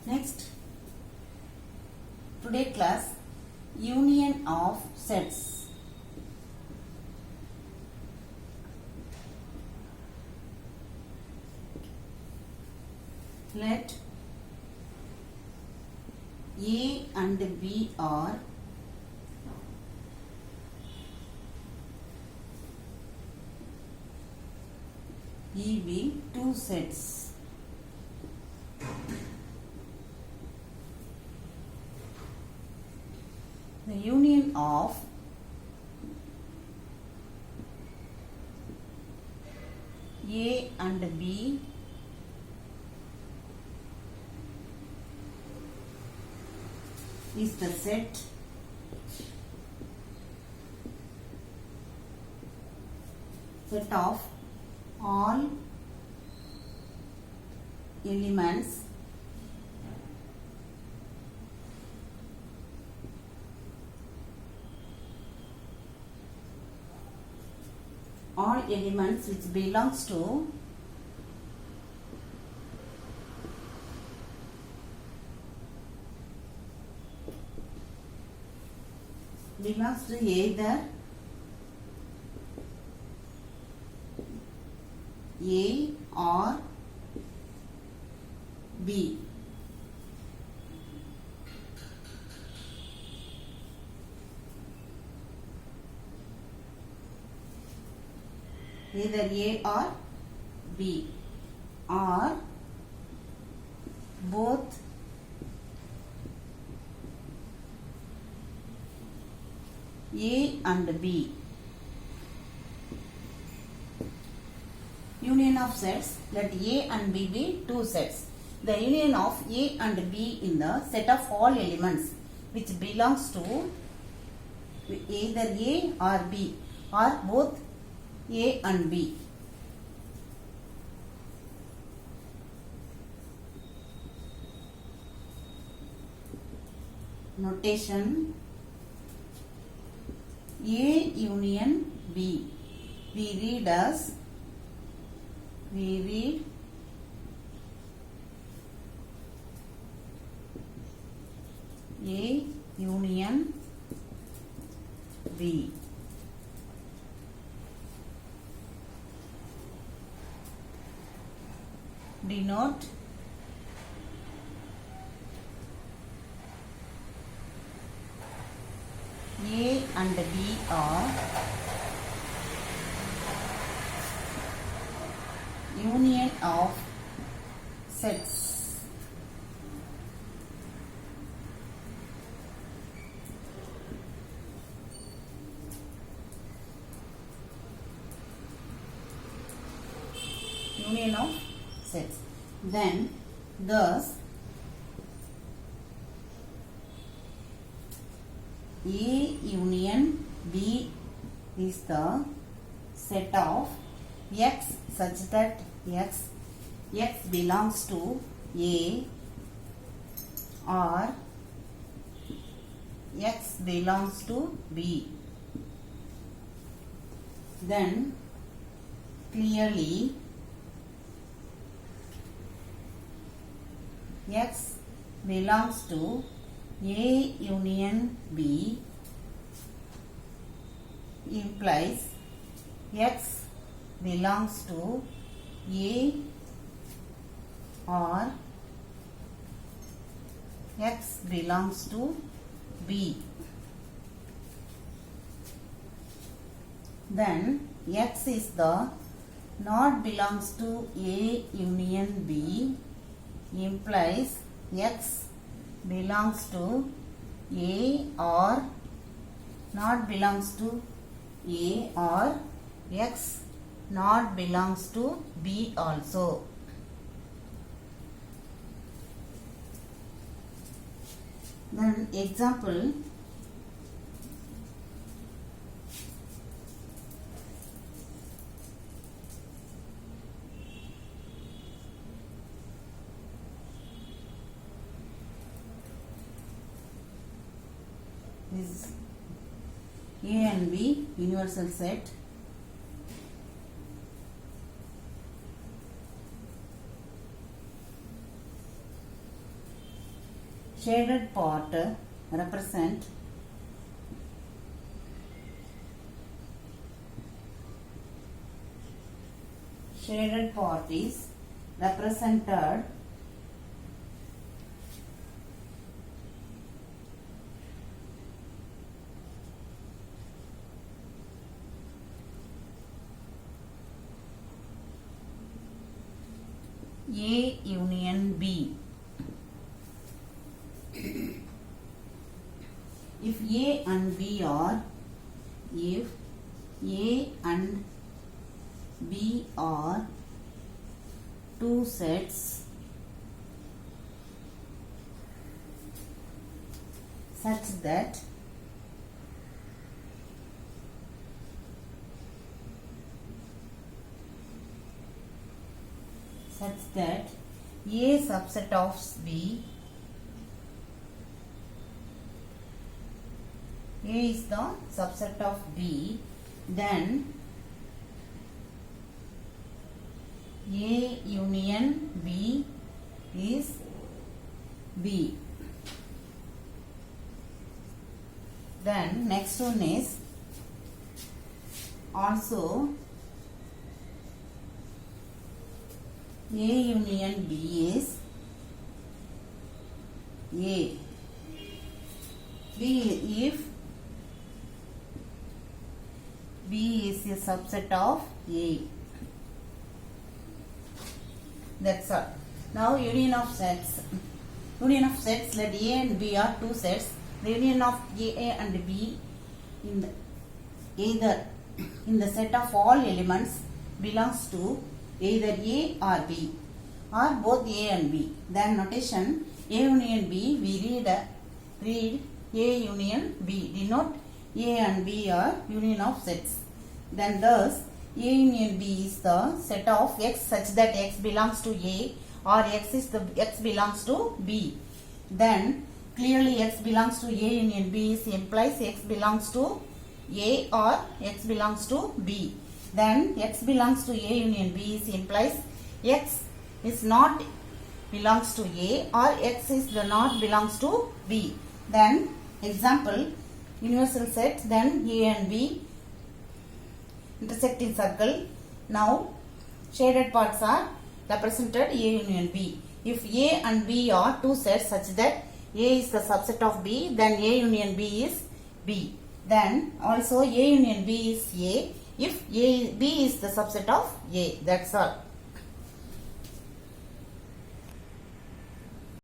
Next, today class, union of sets. Let A and B are EB two sets. The union of A and B is the set of all elements which belongs to either A or B. Either A or B, or both A and B. Union of sets, let A and B be two sets. The union of A and B in the set of all elements which belongs to either A or B or both A and B. Notation: A union B. We read A union B. Denote A and B are union of sets. Union of sets. Then, thus, A union B is the set of X such that X belongs to A or X belongs to B. Then, clearly, X belongs to A union B implies X belongs to A or X belongs to B. Then X is the not belongs to A union B implies X belongs to A or not belongs to A or X not belongs to B also. Then example, is A and B universal set. shaded part represent shaded part is represented A union B. If A and B are two sets such that A subset of B, A is the subset of B, then A union B is B. Then next one is also A union B is A. If B is a subset of A. That's all. Now union of sets. Union of sets, let A and B are two sets. The union of A and B either in the set of all elements belongs to either A or B or both A and B. Then notation A union B, we read A union B, denote A and B are union of sets. Then thus A union B is the set of X such that X belongs to A or X belongs to B. Then clearly X belongs to A union B implies X belongs to A or X belongs to B. Then X belongs to A union B implies X is not belongs to A or X is not belongs to B. Then example, universal set, then A and B intersect in circle. Now shaded parts are represented A union B. If A and B are two sets such that A is the subset of B, then A union B is B. Then also A union B is A if B is the subset of A. That's all.